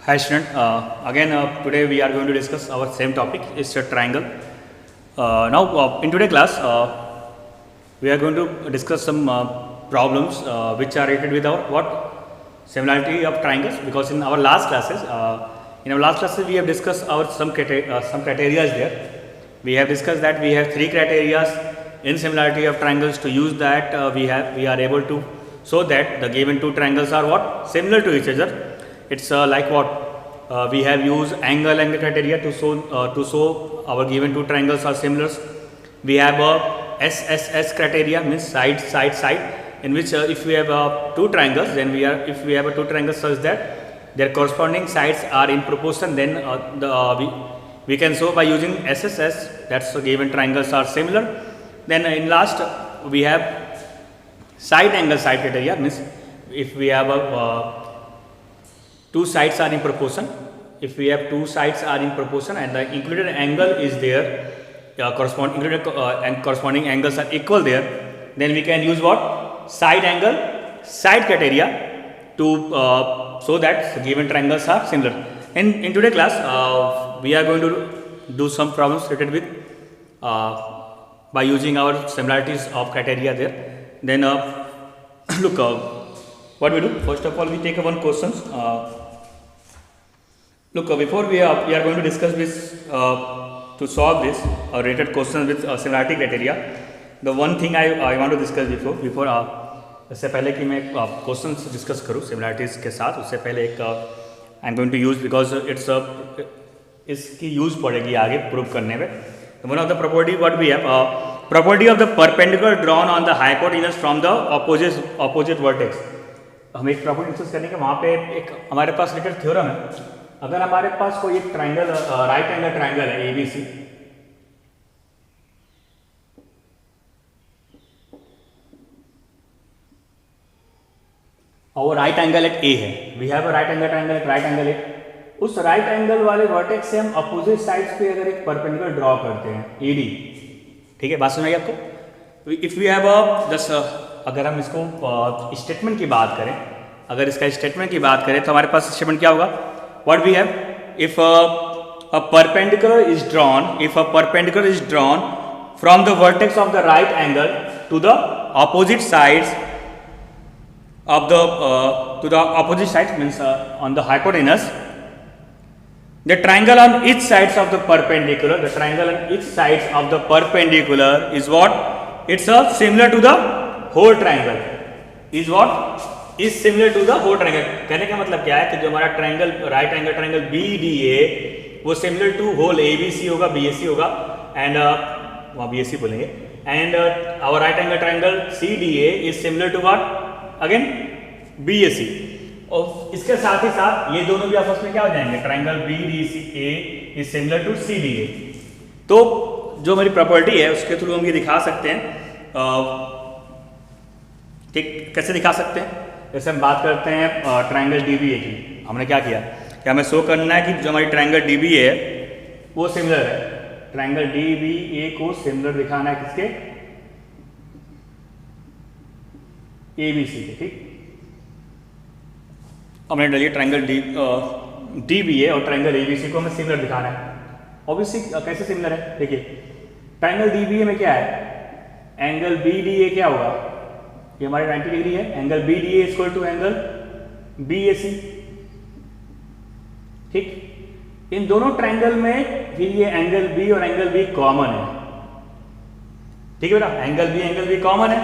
Hi student, again today we are going to discuss our same topic, it's a triangle. Now in today's class we are going to discuss some problems which are related with our similarity of triangles, because in our last classes we have discussed our some criteria there. We have discussed that we have three criteria in similarity of triangles. To use that we are able to show that the given two triangles are similar to each other. It's like we have used angle criteria to show our given two triangles are similar. We have a SSS criteria, means side, in which if we have two triangles, then if we have two triangles such that their corresponding sides are in proportion, then we can show by using SSS that's the given triangles are similar. Then in last we have side angle criteria, means if we have two sides are in proportion. If we have two sides are in proportion and the included angle is there, corresponding angles are equal there, then we can use side angle side criteria to show that the given triangles are similar. In today's class we are going to do some problems related with by using our similarities of criteria there. Then look, what we do, first of all we take one questions. Look, before we are going to discuss this to solve this related questions with similarity criteria, the one thing I want to discuss before इससे पहले कि मैं questions discuss करूँ similarities के साथ, उससे पहले एक I am going to use because इसकी यूज़ पड़ेगी आगे प्रूव करने में. One of the property what we have, property of the perpendicular drawn on the hypotenuse from the opposite vertex. हम एक प्रॉपर्टी डिस्कस करेंगे, वहाँ पे एक हमारे पास रिलेटेड थ्योरम है. अगर हमारे पास कोई एक ट्राइंगल राइट एंगल ट्राइंगल है ABC, और राइट एंगल एक A है, we have a right angle triangle, एक राइट एंगल है. उस राइट एंगल वाले वर्टेक्स से हम अपोजिट साइड्स पे अगर एक परपेंडिकुलर ड्रॉ करते हैं AD, ठीक है, बात सुनाइए आपको. इफ वी हैव अगर हम इसको स्टेटमेंट की बात करें, अगर इसका स्टेटमेंट की बात करें तो हमारे पास स्टेटमेंट क्या होगा, what we have, if a perpendicular is drawn from the vertex of the right angle to the opposite sides of the means on the hypotenuse, the triangle on each sides of the perpendicular is what, it's similar to the whole triangle, is similar to the whole triangle. कहने का मतलब क्या है कि जो हमारा triangle right angle triangle BDA वो similar to whole ABC होगा, BAC होगा, एंड वहाँ BAC बोलेंगे, and our right angle triangle CDA is similar to what, again BAC. और इसके साथ ही साथ ये दोनों भी आपस में क्या हो जाएंगे, triangle BDCA is similar to CDA. तो जो हमारी प्रॉपर्टी है उसके थ्रू हम ये दिखा सकते हैं. ठीक, कैसे दिखा सकते हैं, जैसे हम बात करते हैं ट्राइंगल DBA की. हमने क्या किया कि हमें शो करना है कि जो हमारी ट्राइंगल DBA है वो सिमिलर है, ट्राइंगल DBA को सिमिलर दिखाना है किसके, ABC के. ठीक, हमने डालिए ट्राइंगल DBA और ट्राइंगल ABC को हमें सिमिलर दिखाना है. ऑब्वियसली कैसे सिमिलर है, देखिए ट्राइंगल DBA में क्या है, एंगल BDA क्या होगा, ये हमारे 90 डिग्री है, angle BDA equal to angle BAC. ठीक, इन दोनों ट्रायंगल में फिर ये एंगल B और एंगल B कॉमन है. ठीक है बेटा, एंगल B कॉमन है.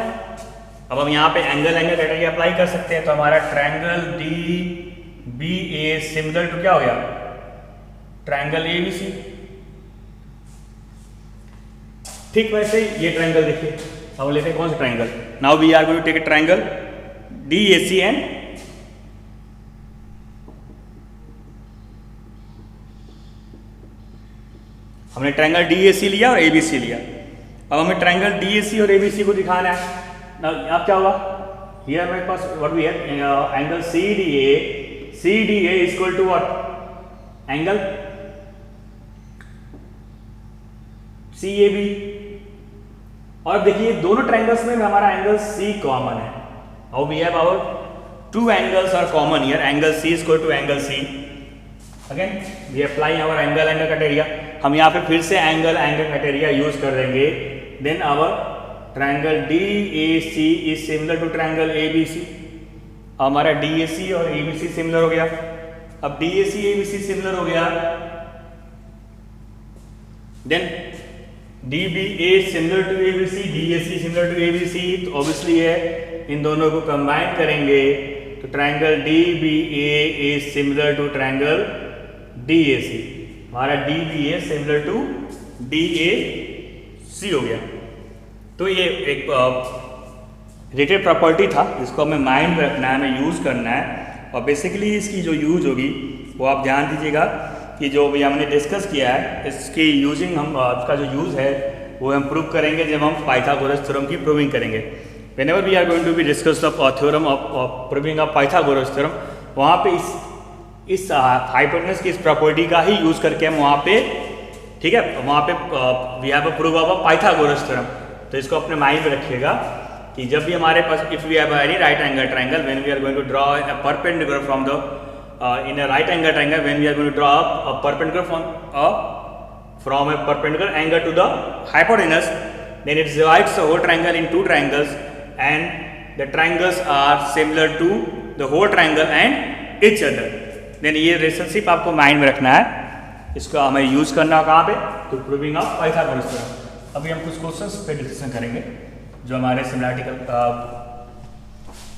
अब हम यहाँ पे एंगल क्राइटेरिया अप्लाई कर सकते हैं, तो हमारा ट्रायंगल DBA सिमिलर टू क्या हो गया, ट्रायंगल ABC. ठीक, वैसे ये ट्रायंगल देखिए, हम लेते हैं कौन सा triangle, now we are going to take a triangle DAC and हमने ट्रायंगल DAC लिया और ABC लिया. अब हमें ट्रायंगल DAC और ABC को दिखाना है. अब क्या होगा, ये हमारे पास what we have, angle CDA equal to what, angle CAB. और देखिए दोनों ट्रायंगल्स में हमारा एंगल C कॉमन है. How we have our two angles are common here, angle C equal to angle C. Again we apply our angle angle criteria, हम यहाँ पे फिर से एंगल एंगल क्राइटेरिया यूज कर देंगे। Then our triangle D A C is similar to triangle A B C. हमारा D A C और ए B C similar हो गया। अब D A B C similar हो गया, then D B A similar to A B C, D A C similar to A B C, तो obviously है इन दोनों को कंबाइन करेंगे तो triangle D B A is similar to triangle D A C. हमारा D B A similar to D A C हो गया। तो ये एक रिलेटेड प्रॉपर्टी था जिसको हमें माइंड में रखना है, हमें यूज़ करना है। और बेसिकली इसकी जो यूज होगी वो आप ध्यान दीजिएगा कि जो भी हमने डिस्कस किया है इसकी यूजिंग, हम इसका जो यूज़ है वो हम प्रूव करेंगे जब हम पाइथागोरस थ्योरम की प्रूविंग करेंगे। Whenever we are going to be discuss the theorem of proving of Pythagoras theorem, वहाँ पे इस हाइपोटेनस की इस प्रॉपर्टी का ही यूज़ करके हम वहाँ पे, ठीक है, वहाँ पे we have a prove of Pythagoras theorem. तो इसको अपने माइंड में रखिएगा कि जब भी हमारे पास if we have any right angle triangle when we are going to draw a perpendicular from the in a right angle triangle, when we are going to draw a perpendicular from a perpendicular angle to the hypotenuse, then it divides the whole triangle in two triangles and the triangles are similar to the whole triangle and each other. Then ये relationship आपको mind में रखना है, इसको हमें use करना है कहाँ पे, तो प्रूविंग ऑफ पाइथागोरस थ्योरम। अभी हम कुछ क्वेश्चंस पे डिस्कशन करेंगे जो हमारे सिमिलरिटी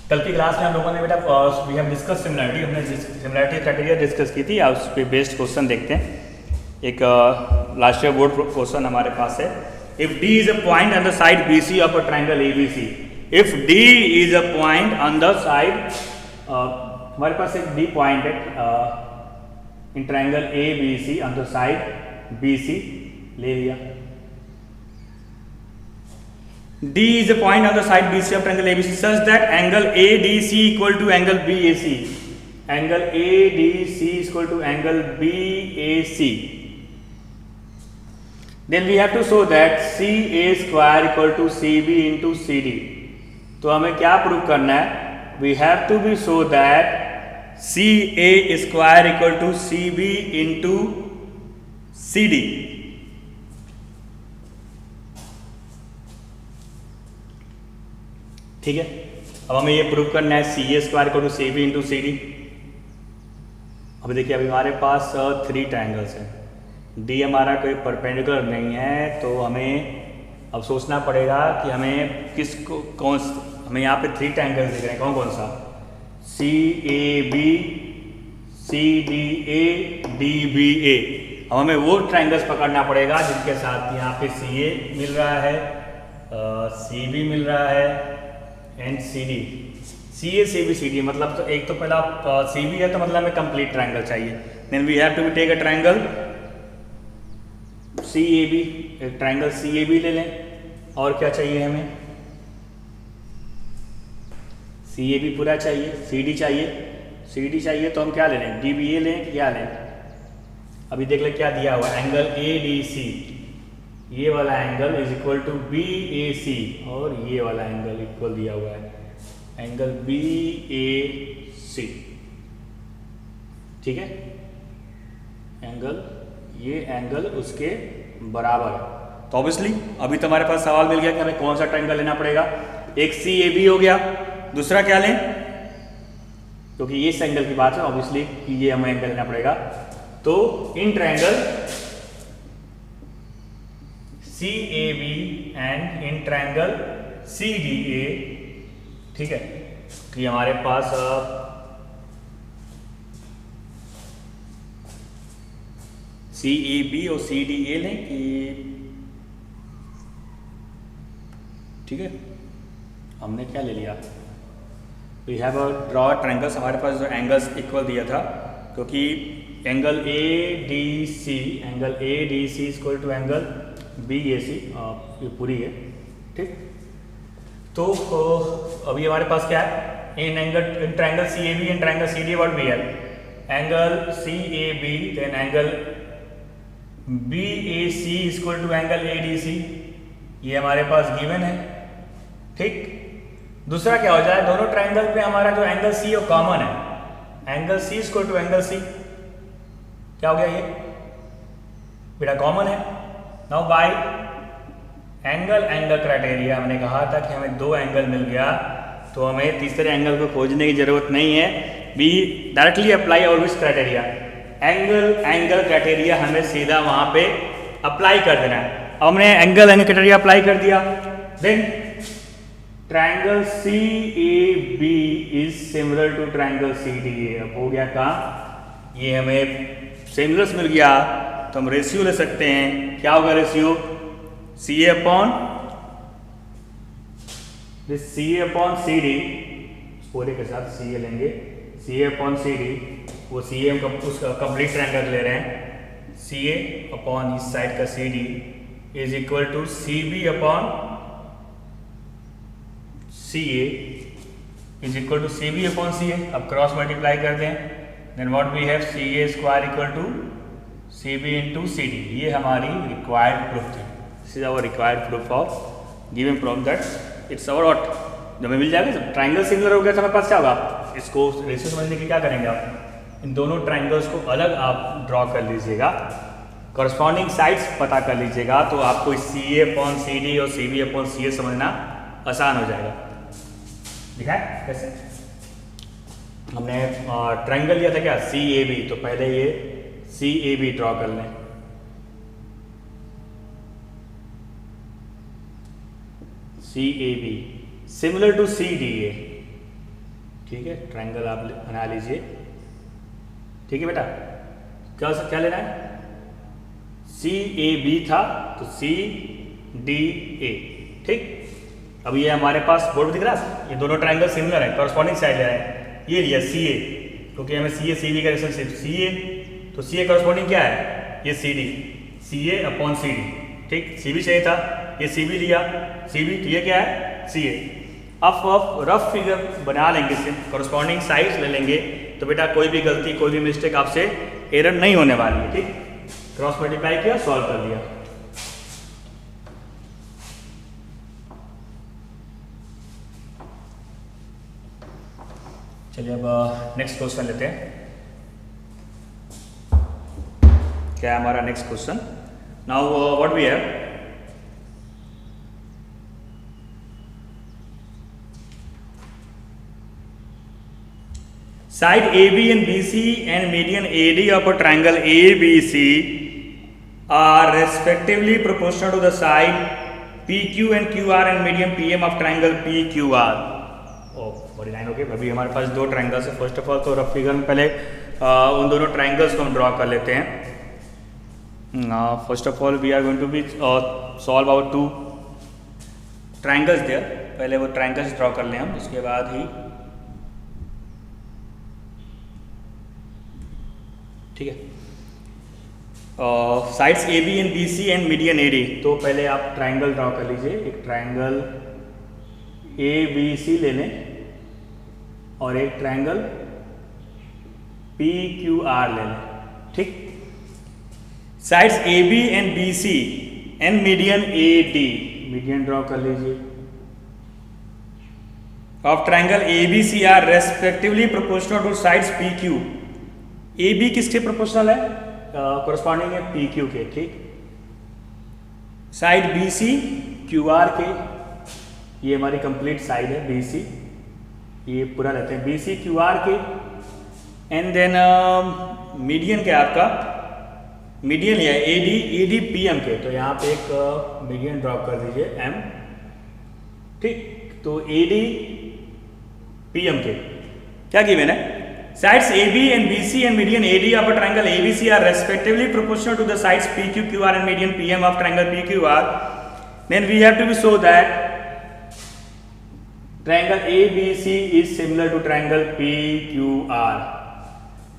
कल की क्लास में हम लोगों ने बेटा वी हैव डिस्कस सिमिलरिटी, हमने सिमिलरिटी क्राइटेरिया डिस्कस की थी। उस पर बेस्ड क्वेश्चन देखते हैं। एक लास्ट ईयर बोर्ड क्वेश्चन हमारे पास है, if D is a point on the side B C of a triangle A B C, if D is a point on the side, हमारे पास एक डी पॉइंट है in triangle A B C on the side B C ले लिया। D is a point on the side BC of triangle ABC such that angle ADC equal to angle BAC. Angle ADC is equal to angle BAC. Then we have to show that CA square equal to CB into CD. तो हमें क्या prove करना है? We have to be show that CA square equal to CB into CD. ठीक है, अब हमें ये प्रूव करना है C A square equal to C B into C D. अभी देखिए अभी हमारे पास 3 ट्रायंगल्स हैं, डी हमारा कोई परपेंडिकुलर नहीं है, तो हमें अब सोचना पड़ेगा कि हमें किसको हमें यहाँ पे 3 ट्रायंगल्स दिख रहे हैं, कौन कौन सा, C A B, C D A, D B A. अब हमें वो ट्रायंगल्स पकड़ना पड़ेगा जिनके साथ यहाँ पे सी ए मिल रहा है, सी बी मिल रहा है and C D. C A C B C D मतलब तो एक तो पहला सी बी है, तो मतलब हमें कंप्लीट ट्रायंगल चाहिए। Then we have to take a triangle C A B, एक ट्रायंगल सी ए बी ले लें। और क्या चाहिए हमें, सी ए बी पूरा चाहिए, सी डी चाहिए, सी डी चाहिए तो हम क्या ले लें, डी बी ए लें, क्या लें। अभी देख लें क्या दिया हुआ, एंगल ए डी सी, ये वाला angle is equal to B A C, और ये वाला एंगल इक्वल दिया हुआ है एंगल बी ए सी। ठीक है, एंगल ये एंगल उसके बराबर है। तो ऑब्वियसली अभी तो हमारे पास सवाल मिल गया कि हमें कौन सा ट्रायंगल लेना पड़ेगा। एक सी ए बी हो गया, दूसरा क्या लें, क्योंकि ये इस एंगल की बात है ऑब्वियसली कि ये हमें एंगल लेना पड़ेगा। तो in triangle C A B and in triangle C D A, ठीक है, कि हमारे पास सी ए बी और सी डी ए लें कि, ठीक है, हमने क्या ले लिया, we have a draw triangles, हमारे पास जो एंगल्स इक्वल दिया था, क्योंकि angle A D C, angle A D C equal to angle B A C, ये पूरी है, ठीक। तो अभी हमारे पास क्या है, in angle in triangle C A B and triangle C D what we have, angle C A B then angle B A C equal to angle A D C, ये हमारे पास गिवन है, ठीक। दूसरा क्या हो जाए, दोनों ट्रायंगल पे हमारा जो एंगल सी वो कॉमन है, angle C equal to angle C, क्या हो गया ये बेटा कॉमन है। नाउ बाय एंगल क्राइटेरिया हमने कहा था कि हमें दो एंगल मिल गया तो हमें तीसरे एंगल को खोजने की जरूरत नहीं है। वी डायरेक्टली अप्लाई और विच क्राइटेरिया एंगल क्राइटेरिया हमें सीधा वहां पे अप्लाई कर देना है। अब हमने एंगल क्राइटेरिया अप्लाई कर दिया। Then triangle C A B is similar to triangle C D A. अब हो गया काम, ये हमें सिमिलर्स मिल गया तो हम रेशियो ले सकते हैं। क्या होगा रेशियो? सी ए अपॉन सी डी, पूरे के साथ सी ए लेंगे, सी ए अपॉन सी डी, वो सी ए हम उसका कंप्लीट ट्रायंगल ले रहे हैं। सी ए अपॉन इस साइड का C D is equal to C B upon C A is equal to C B upon C A. अब क्रॉस मल्टीप्लाई कर दें, then what we have C A square equal to C B into C D. ये हमारी required proof थी। This is our required proof of given problem that it's our what. जब हमें मिल जाएगा, जब ट्राइंगल सिमिलर हो गया तो हमारे पास क्या होगा? इसको रेशियो समझने के क्या करेंगे आप, इन दोनों ट्राइंगल्स को अलग आप ड्रॉ कर लीजिएगा, करस्पॉन्डिंग साइड्स पता कर लीजिएगा, तो आपको सी ए अपॉन सी डी और सी बी अपॉन सी ए समझना आसान हो जाएगा। दिखा है कैसे? हमने ट्रायंगल लिया था क्या, सी ए बी, तो पहले ये सी ए बी ड्रॉ कर लें। C A B similar to C D A, ठीक है, ट्रायंगल आप बना लीजिए। ठीक है बेटा, क्या लेना है? सी ए बी था तो सी डी ए। ठीक, अब ये हमारे पास बोर्ड दिख रहा है, ये दोनों ट्रायंगल सिमिलर है, कॉरस्पॉन्डिंग साइड ले रहे हैं। ये लिया सी ए, क्योंकि हमें सी ए सी बी का रिलेशनशिप सी ए, तो सी ए कॉरस्पॉन्डिंग क्या है? ये सी डी, सी ए अपॉन सी डी। ठीक, सी बी चाहिए था, ये सी बी लिया, सी बी, तो ये क्या है? C A. अब रफ फिगर बना लेंगे, कॉरस्पॉन्डिंग साइड्स ले लेंगे, तो बेटा कोई भी गलती, कोई भी मिस्टेक आपसे एरर नहीं होने वाली है। ठीक, क्रॉस मल्टीप्लाई किया, सॉल्व कर दिया। चलिए अब नेक्स्ट क्वेश्चन लेते हैं। क्या है हमारा next question? Now what we have, side AB and BC and median AD of a triangle ABC are respectively proportional to the side PQ and QR and median PM of triangle PQR. बड़ी line हो गई। अभी हमारे पास दो triangles है। First of all तो rough figure में पहले उन दोनों ट्रायंगल्स को हम ड्रॉ कर लेते हैं। First of all we are going to be solve our two triangles there. पहले वो ट्रायंगल्स ड्रॉ कर लें हम, उसके बाद ही, ठीक है, sides A B and B C and median A D. तो पहले आप ट्रायंगल ड्रॉ कर लीजिए। एक ट्रायंगल ए बी सी ले लें और एक ट्रायंगल पी क्यू आर ले लें। ठीक, sides A B and B C and median A D, median draw कर लीजिए, of triangle A B C are respectively proportional to sides P Q. A B किसके प्रोपोर्शनल है? Corresponding है P Q के। ठीक, side B C Q R के, ये हमारी कंप्लीट साइड है बी सी, ये पूरा रहते हैं बी सी क्यू आर के। एंड देन मीडियन क्या है आपका? मीडियन लिया ए डी पी एम के, तो यहाँ पे एक मीडियन ड्रॉप कर दीजिए एम। ठीक, तो ए डी पी एम के क्या गिवन है? Sides AB and BC and median AD of a triangle ABC are respectively proportional to the sides PQ, QR and median PM of triangle PQR. Then we have to be show that triangle ABC is similar to triangle PQR.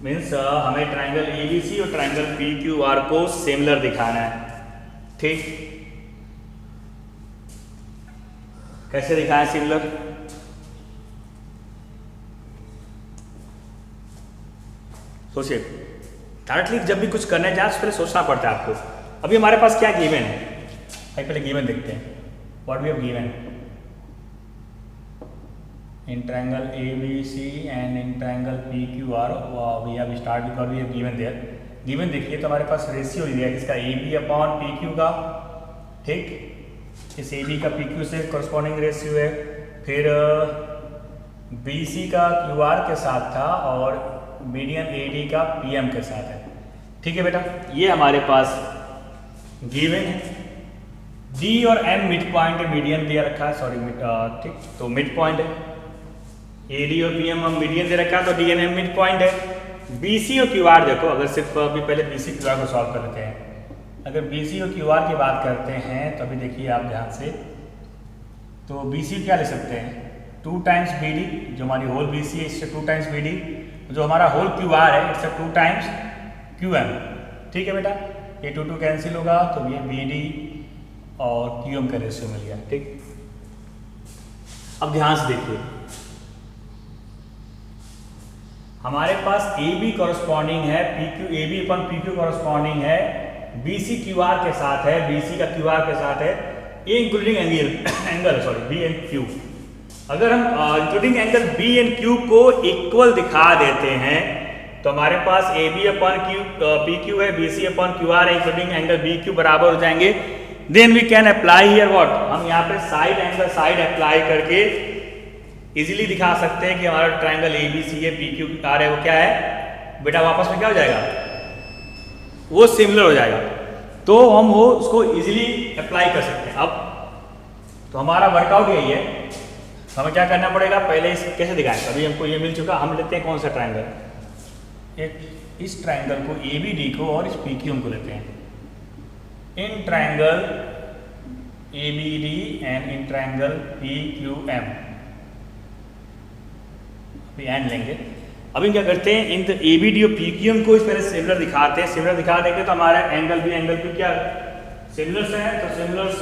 Means हमें triangle ABC और triangle PQR को similar दिखाना है। ठीक, कैसे दिखाएं similar? सोचिए, directly जब भी कुछ करने जाए उससे पहले सोचना पड़ता है आपको। अभी हमारे पास क्या गिवन है, भाई पहले गिवन देखते हैं। What we have given in triangle A B C and in triangle P Q R, we have start because we have given there. Given देखिए तो हमारे पास रेशियो लिया है किसका, A B upon P Q का, ठीक, इस ए बी का पी क्यू से कॉरस्पॉन्डिंग रेशियो है, फिर बी सी का क्यू आर के साथ था और मीडियन ए डी का पी एम के साथ है, ठीक है बेटा। ये हमारे पास गिवन है। डी और एम मिड पॉइंट है, मीडियन दिया रखा है, सॉरी ठीक, तो मिड पॉइंट है, ए डी और पी एम हम मीडियन दे रखा है तो D and M mid point है। बी सी और क्यू आर देखो, अगर सिर्फ अभी पहले बी सी क्यू आर को सॉल्व कर लेते हैं। अगर बी सी और क्यू आर की बात करते हैं तो अभी देखिए आप ध्यान से, तो बी सी क्या ले सकते हैं, 2 टाइम्स बी डी, जो हमारी होल बी सी है इससे 2 टाइम्स बी डी, जो हमारा होल क्यू आर है इससे 2 टाइम्स क्यू एम, ठीक है बेटा। ये 2 कैंसिल होगा तो ये बी डी और क्यू एम का रेशियो मिल गया, ठीक। अब ध्यान से देखिए, हमारे पास ए बी कॉरस्पॉन्डिंग है P Q, A B upon P Q corresponding है बी सी क्यू आर के साथ है, बी सी का क्यू आर के साथ है, A including angle sorry B and Q. अगर हम including angle B and Q को इक्वल दिखा देते हैं तो हमारे पास A B upon Q P Q है, B C upon Q R है, इंक्लूडिंग एंगल बी क्यू बराबर हो जाएंगे। Then we can apply here what, हम यहाँ पे साइड एंगल साइड अप्लाई करके इजीली दिखा सकते हैं कि हमारा ट्रायंगल ए बी सी है, पी क्यू आर है, वो क्या है बेटा, वापस में क्या हो जाएगा, वो सिमिलर हो जाएगा। तो हम वो उसको इजीली अप्लाई कर सकते हैं। अब तो हमारा वर्कआउट यही है, हमें क्या करना पड़ेगा, पहले इस कैसे दिखाएं, अभी हमको ये मिल चुका, हम लेते हैं कौन सा ट्रायंगल, एक इस ट्रायंगल को ए बी डी को और इस पी क्यू को लेते हैं, in triangle A B D and in triangle P Q M, and लेंगे। अभी क्या करते हैं, इन ए बी डी और पी क्यू एम को इस तरह सिमिलर दिखाते हैं, सिमिलर दिखा देंगे तो हमारा एंगल भी क्या सिमिलर्स है, तो सिमिलर्स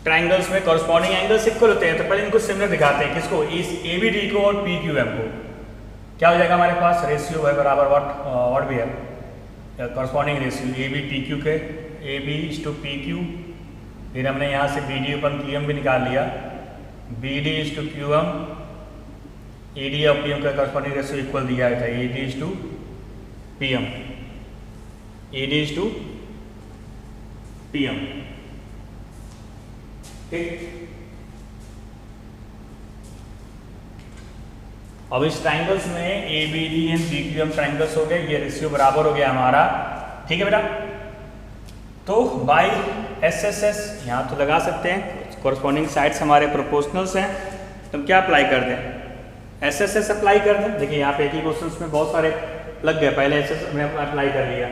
ट्रायंगल्स में कॉरस्पॉन्डिंग एंगल्स इक्वल होते हैं। तो पहले इनको सिमिलर दिखाते हैं, किसको, इस ए बी डी को और पी क्यू एम को। क्या हो जाएगा हमारे पास, रेशियो है बराबर व्हाट भी है, corresponding ratio A B P Q के, A B is to P Q, फिर हमने यहाँ से B D upon Q M भी निकाल लिया, B D is to Q M, A D और पी एम का कॉरस्पॉन्डिंग रेशियो इक्वल दिया था, A D is to P M, A D is to P M, ठीक। अब इस ट्रायंगल्स में A B D and P Q M triangles हो गए, ये रेशियो बराबर हो गया हमारा, ठीक है बेटा। तो बाई एस एस एस यहाँ तो लगा सकते हैं, कॉरस्पॉन्डिंग साइड्स हमारे प्रोपोर्शनल्स हैं, तो हम क्या अप्लाई कर दें, एस एस एस अप्लाई कर दें। देखिए यहाँ पे एक ही क्वेश्चन में बहुत सारे लग गए, पहले एस एस हमने अप्लाई कर लिया।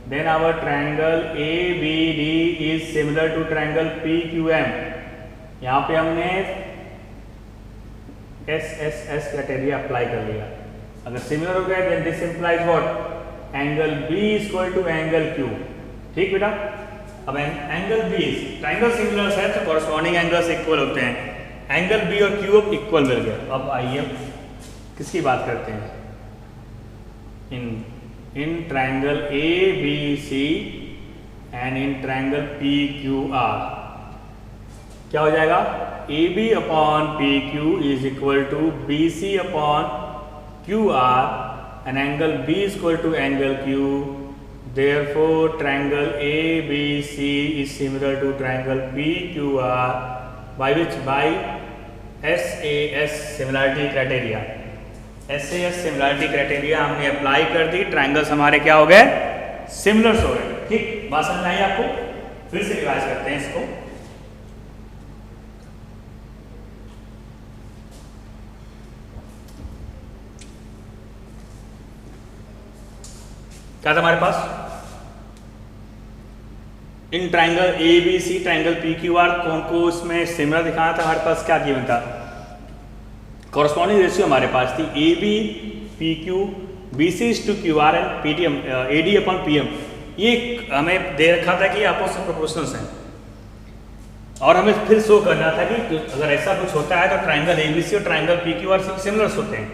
Then our triangle A B D is similar to triangle P Q M, यहाँ पे हमने S S S criteria apply कर लिया। अगर सिमिलर हो गया then this implies what, angle B is equal to angle Q, ठीक बेटा। अब एंगल बी, ट्रायंगल सिमिलर है तो कॉरस्पॉन्डिंग एंगल्स इक्वल होते हैं, एंगल बी और क्यू अब इक्वल मिल गया। अब आइए किसकी बात करते हैं, in triangle A B C and in triangle P Q R क्या हो जाएगा, A B upon P Q is equal to B C upon Q R and angle B is equal to angle Q. Therefore triangle A B C is similar to triangle P Q R by which, by SAS similarity criteria. SAS similarity criteria हमने apply कर दी, triangles हमारे क्या हो गए, similars हो गए, ठीक। बात समझ आई आपको, फिर से रिवाइज करते हैं इसको। क्या था हमारे पास, in triangle A B C triangle P Q R कौन को इसमें सिमिलर दिखाना था, हमारे पास क्या गिवन था, कॉरस्पॉन्डिंग रेशियो हमारे पास थी A B P Q, B C is to Q R and P T M A D upon P M. ये हमें दे रखा था कि आपस में प्रोपोर्शनल्स हैं, और हमें फिर शो करना था कि अगर ऐसा कुछ होता है तो ट्रायंगल ए बी सी और triangle P Q are similars होते हैं।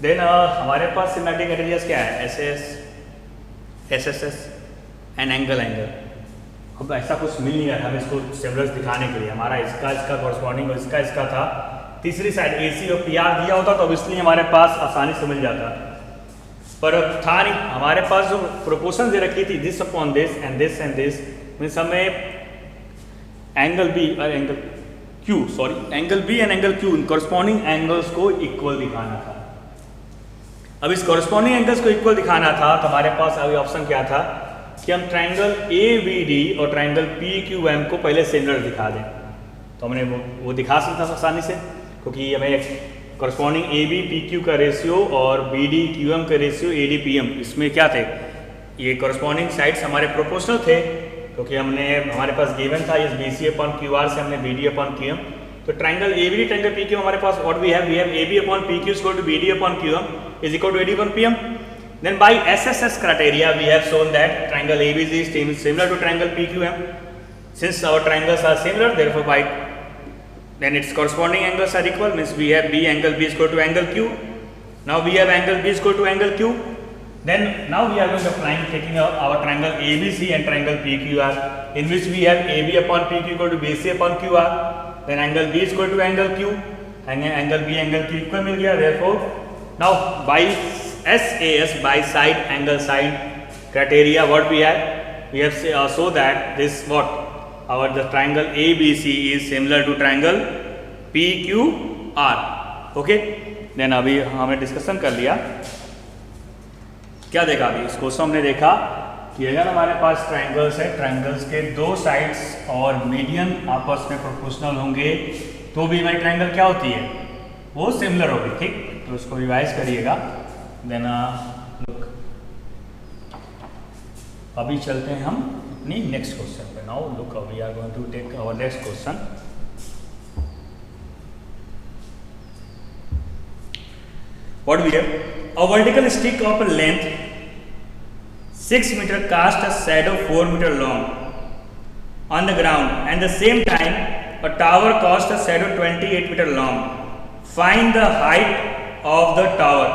देन हमारे पास सिमिलरिटी क्राइटेरिया क्या है, S S S and angle. अब ऐसा कुछ मिल नहीं रहा था हमें इसको सिमिलर्स दिखाने के लिए, हमारा इसका कॉरस्पॉन्डिंग और इसका था, तीसरी साइड ए सी और पी आर दिया होता तो ऑब्वियसली हमारे पास आसानी से मिल जाता। पर था नहीं, हमारे पास जो प्रोपोर्शन दे रखी थी this upon this and this and this, means हमें एंगल बी और angle Q, angle B and angle Q corresponding angles को इक्वल दिखाना था। अब इस कॉरस्पॉन्डिंग एंगल्स को इक्वल दिखाना था तो हमारे पास अभी ऑप्शन क्या था कि हम ट्राइंगल ए बी डी और ट्राइंगल पी क्यू एम को पहले सिमिलर दिखा दें। तो हमने वो दिखा सकता आसानी से, क्योंकि हमें corresponding A B P Q का रेशियो और बी डी क्यू एम का ratio A D P M, इसमें क्या थे, ये कॉरस्पॉन्डिंग साइड्स हमारे प्रोपोर्शनल थे, क्योंकि हमारे पास गिवन था इस B C upon Q R से हमने B D upon Q M. तो triangle A B D triangle P Q हमारे पास what we have A B upon P Q is equal to B D upon Q M is equal to A D upon P M. Then by SSS criteria we have shown that triangle ABC is similar to triangle PQM. Since our triangles are similar, therefore by then its corresponding angles are equal, means we have B angle B is equal to angle Q. Now we have angle B is equal to angle Q. Then now we are going to apply taking our triangle ABC and triangle PQR, in which we have AB upon PQ equal to BC upon QR. Then angle B is equal to angle Q, and angle B angle Q equal मिल गया. Therefore now by SAS by side angle side criteria what we have so that this what our the triangle ABC is similar to triangle PQR. Okay, then अभी हमने discussion कर लिया, क्या देखा अभी इस question हमने देखा कि अगर हमारे पास ट्राइंगल्स है, ट्राइंगल्स के दो साइड्स और मीडियन आपस में प्रोपोर्शनल होंगे तो भी हमारी ट्राइंगल क्या होती है, वो सिमिलर होगी। ठीक, तो इसको रिवाइज करिएगा। देन लुक, अभी चलते हैं हम अपनी नेक्स्ट क्वेश्चन पे। Now look we are going to take our next question. What we have, a vertical stick of a length 6 meter cast a shadow 4 meter long on the ground and the same time a tower cast a shadow 28 meter long. Find the height of the tower.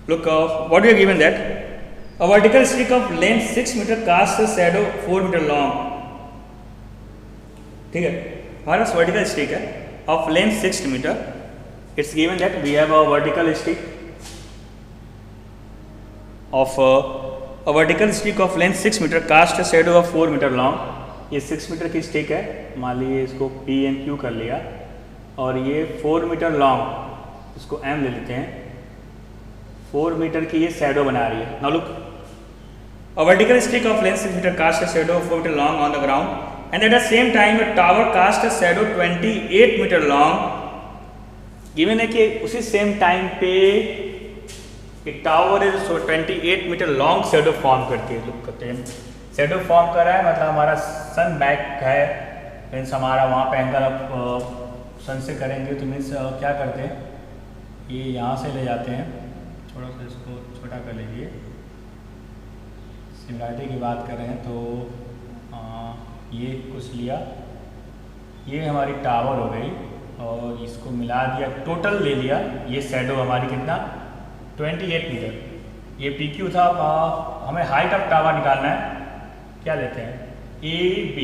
Look, what we are given that a vertical stick of length 6 meter casts a shadow 4 meter long. ठीक है, हमारे पास vertical stick है of length 6 meter. It's given that we have a vertical stick of a vertical stick of length 6 meter cast a shadow of 4 meter long. ये 6 metre की stick है, मान लीजिए इसको P एंड Q कर लिया, और ये 4 मीटर लॉन्ग, इसको M ले लेते हैं, 4 मीटर की ये शैडो बना रही है। Now look, a vertical stick of length 6 metre cast a shadow 4 metre long on the ground and at the same time a tower cast a shadow 28 metre long. Given है कि उसी same time पे एक tower है जो 28 metre long shadow form करती है। Look करते हैं, शैडो फॉर्म कर रहा है, मतलब हमारा सन बैक है, मीन्स हमारा वहाँ पे एंगल आप सन से करेंगे तो मीन्स क्या करते हैं, ये यहाँ से ले जाते हैं, थोड़ा सा इसको छोटा कर लीजिए, सिमिलरिटी की बात कर रहे हैं तो ये कुछ लिया, ये हमारी टावर हो गई और इसको मिला दिया, टोटल ले लिया, ये शैडो हमारी कितना 28 मीटर, ये PQ था। हमें हाइट ऑफ टावर निकालना है, क्या लेते हैं AB,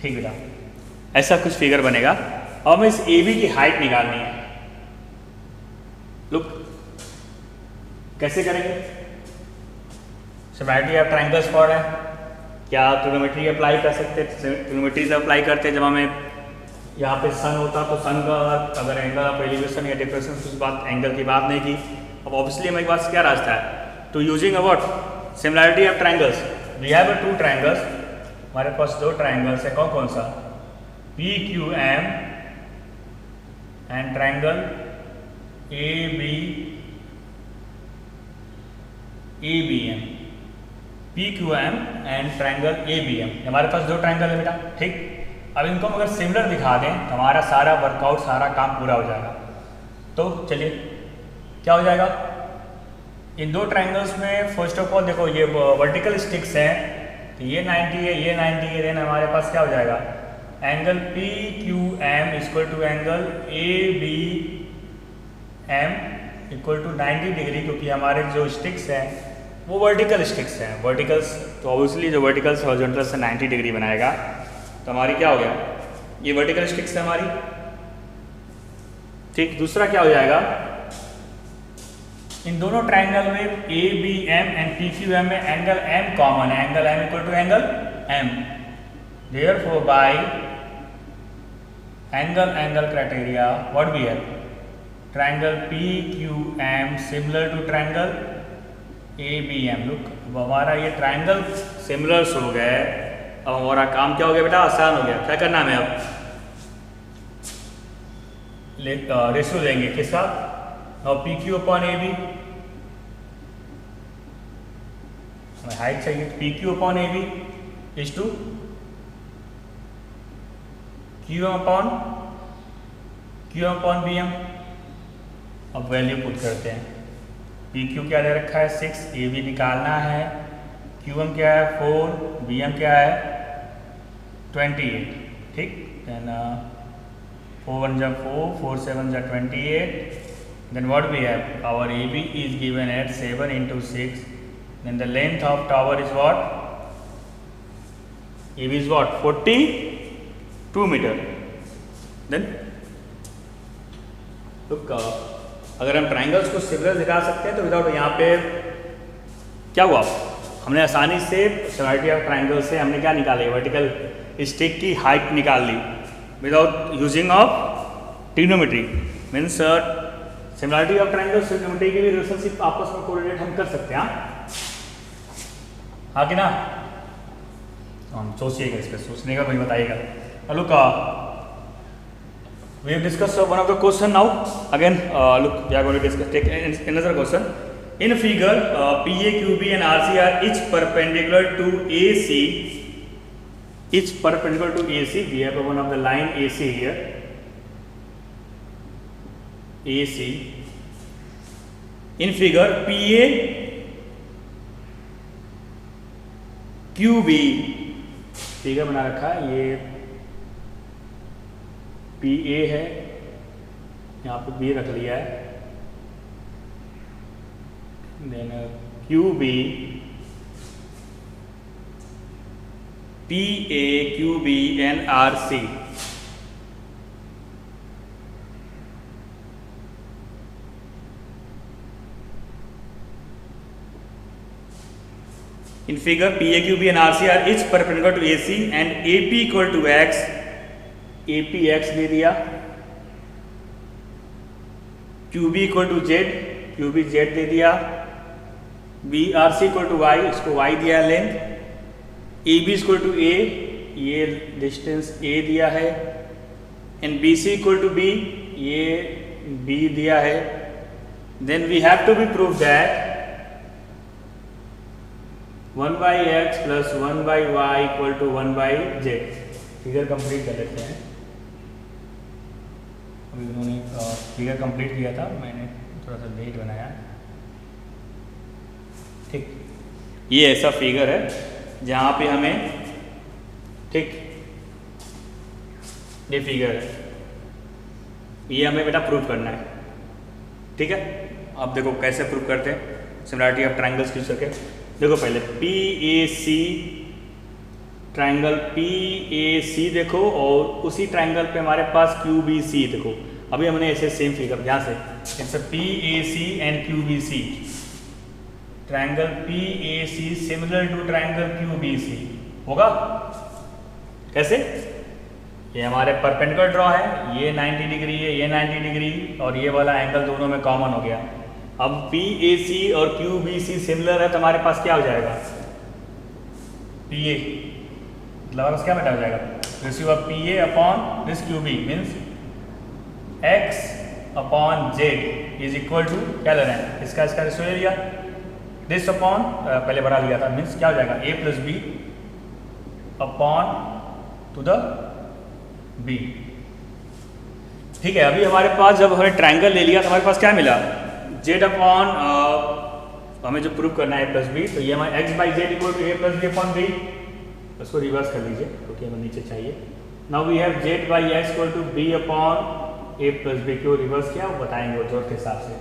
ठीक बेटा, ऐसा कुछ फिगर बनेगा और हमें इस AB की हाइट निकालनी है। लुक कैसे करेंगे, सिमिलरिटी ऑफ ट्राइंगल्स फॉर है, क्या ट्रिग्नोमेट्री अप्लाई कर सकते हैं, ट्रिग्नोमेट्री से अप्लाई करते हैं। जब हमें यहाँ पे सन होता तो सन का अगर एंगल ऑफ एलिवेशन या डिप्रेशन कुछ बात एंगल की बात नहीं की। अब ऑब्वियसली हमारे पास क्या रास्ता है, to using a what similarity of triangles, we have 2 triangles, हमारे पास 2 ट्राइंगल्स है, कौन कौन सा, PQM and triangle ABM, PQM and triangle ABM, हमारे पास 2 ट्राइंगल है बेटा। ठीक, अब इनको हम अगर सिमिलर दिखा दें तो हमारा सारा वर्कआउट, सारा काम पूरा हो जाएगा। तो चलिए क्या हो जाएगा, इन 2 ट्राइंगल्स में फर्स्ट ऑफ ऑल देखो ये वर्टिकल स्टिक्स हैं, तो ये 90 है, ये 90 है, देन हमारे पास क्या हो जाएगा, angle PQM equal to angle ABM equal to 90 degree, क्योंकि हमारे जो स्टिक्स हैं वो वर्टिकल स्टिक्स हैं, वर्टिकल्स, तो ऑब्वियसली जो वर्टिकल्स हॉरिजॉन्टल से 90 डिग्री बनाएगा। तो हमारी क्या हो गया, ये वर्टिकल स्टिक्स है हमारी, ठीक, दूसरा क्या हो जाएगा, इन दोनों ट्राइंगल में A B M and P Q M में एंगल एम कॉमन है, angle M equal to angle M, therefore by angle criteria what we have, triangle P Q M similar to triangle A B M. Look, अब हमारा ये triangle similars हो गए, अब हमारा काम क्या हो गया बेटा, आसान हो गया। क्या करना है, अब रेशियो लेंगे किसका, और P Q upon A B, हमें हाइट चाहिए, P Q upon A B is to Q M upon B M. अब वैल्यू पुट करते हैं, पी क्यू क्या दे रखा है 6, ए बी निकालना है, क्यू एम क्या है 4, बी एम क्या है 28, ठीक, देन 4 1 जा 4, 4 7 जा 28, then what we have, our AB is given at 7 into 6, then the length of tower is what, AB is what 42 meter। then look, अगर हम ट्राइंगल्स को सिमिलर दिखा सकते हैं तो विदाउट, यहाँ पे क्या हुआ, हमने आसानी से सिमिलरिटी ऑफ ट्राइंगल से हमने क्या निकाली, वर्टिकल स्टिक की हाइट निकाल ली without using of trigonometry. Means similarity of triangle trigonometry की भी रिलेशनशिप आपस में कोरिलेट हम कर सकते हैं, हाँ कि ना, हम सोचिएगा, इस पर सोचने का मुझे बताइएगा। Look, we have discussed one of the question now. Again, look, we are going to discuss, take another question. In figure, PA, QB and RC are each perpendicular to AC. Each perpendicular to AC. We have one of the line AC here. AC. In figure, PA, QB. Figure बना रखा है, ये P A है, यहाँ पे B रख लिया है, then Q B, P A Q B and R C. In figure P A Q B and R C are each perpendicular to A C and A P equal to X, A P X दे दिया, Q B equal to Z, Q B Z दे दिया, B R C equal to Y, इसको Y दिया length, A B equal to A, ये distance A दिया है, and B C equal to B, ये बी दिया है। Then we have to be prove that 1 by x plus 1 by y equal to 1 by z। Figure complete कर लेते हैं, अभी उन्होंने फिगर कंप्लीट किया था, मैंने थोड़ा सा लेट बनाया, ठीक। ये ऐसा फिगर है जहाँ पे हमें, ठीक, ये फिगर है, ये हमें बेटा प्रूव करना है, ठीक है। अब देखो कैसे प्रूव करते हैं सिमिलरिटी ऑफ ट्राइंगल्स यूज करके। देखो पहले P A C, triangle P A C देखो, और उसी ट्राइंगल पे हमारे पास क्यू बी सी देखो। अभी हमने ऐसे सेम फिगर यहाँ से, जैसे P A C and Q B C, triangle P A C similar to triangle Q B C होगा कैसे, ये हमारे परपेंडिकुलर ड्रॉ है, ये 90 डिग्री है, ये 90 डिग्री, और ये वाला एंगल दोनों में कॉमन हो गया। अब पी ए सी और क्यू बी सी सिमिलर है तो हमारे पास क्या हो जाएगा, पी ए मतलब क्या बेटा हो जाएगा, ratio of P A upon this Q B means X upon Z is equal to, क्या ले रहे हैं, इसका रेशियो ले लिया, दिस अपॉन पहले बढ़ा लिया था, मीन्स क्या हो जाएगा A plus B upon two the B. ठीक है, अभी हमारे पास जब हमने ट्राइंगल ले लिया तो हमारे पास क्या मिला, जेड अपॉन, हमें जो प्रूव करना है ए प्लस बी, तो ये हमारे X by Z equal to A plus B upon B, उसको रिवर्स कर लीजिए क्योंकि हमें नीचे चाहिए। Now we have Z by X equal to B upon A plus B, क्यों रिवर्स किया वो बताएंगे जरूरत के हिसाब से,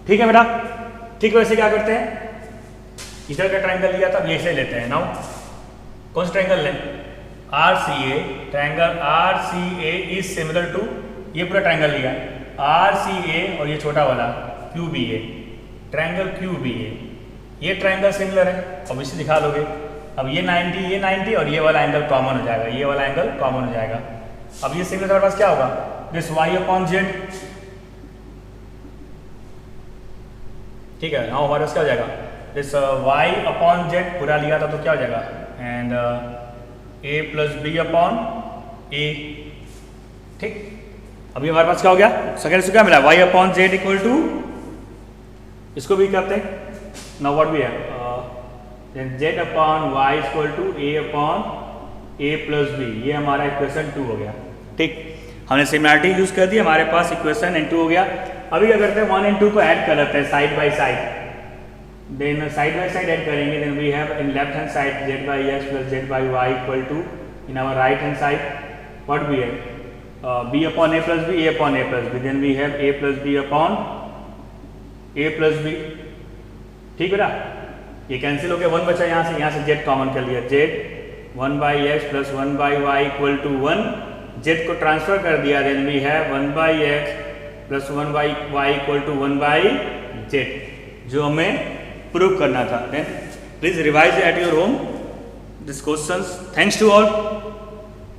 ठीक है बेटा। ठीक है, वैसे क्या करते हैं, इधर का ट्राइंगल लिया था, ये से लेते हैं। नाउ कौन सा ट्राइंगल लें, R C A, triangle R C A is similar to, ये पूरा ट्राइंगल लिया, आर सी ए और ये छोटा वाला क्यू बी ए, ट्रायंगल क्यू बी ए, ये ट्रायंगल सिमिलर है, ऑब्वियसली दिखा लोगे। अब ये 90 और ये वाला एंगल कॉमन हो जाएगा, ये वाला एंगल कॉमन हो जाएगा। अब ये सिमिलर हमारे पास क्या होगा, दिस वाई अपॉन जेड, ठीक है। नाउ हमारे पास क्या हो जाएगा, दिस वाई अपॉन जेड पूरा लिया था तो क्या हो जाएगा, and A plus B upon A, ठीक। अभी हमारे पास क्या हो गया, सेकंड से क्या मिला, Y upon Z equal to, इसको भी करते हैं। Now what we have, Z upon Y equal to A upon A plus B, ये हमारा इक्वेशन 2 हो गया, ठीक। हमने सिमिलरिटी यूज कर दी, हमारे पास इक्वेशन N2 हो गया। अभी क्या करते हैं, 1 and 2 को ऐड कर लेते हैं side by side, then side by side add करेंगे, then we have in left hand side Z by X plus Z by Y equal to, in our right hand side what we have, B upon A plus B, A upon A plus B, then we have A plus B upon A plus B, ठीक है ना। ये cancel हो गया, 1 बचा यहाँ से Z common कर लिया, Z 1 by X plus 1 by Y equal to 1, Z को ट्रांसफर कर दिया, then we have 1 by X plus 1 by Y equal to 1 by Z, जो हमें प्रूव करना था। Then please revise at your home this questions. Thanks to all.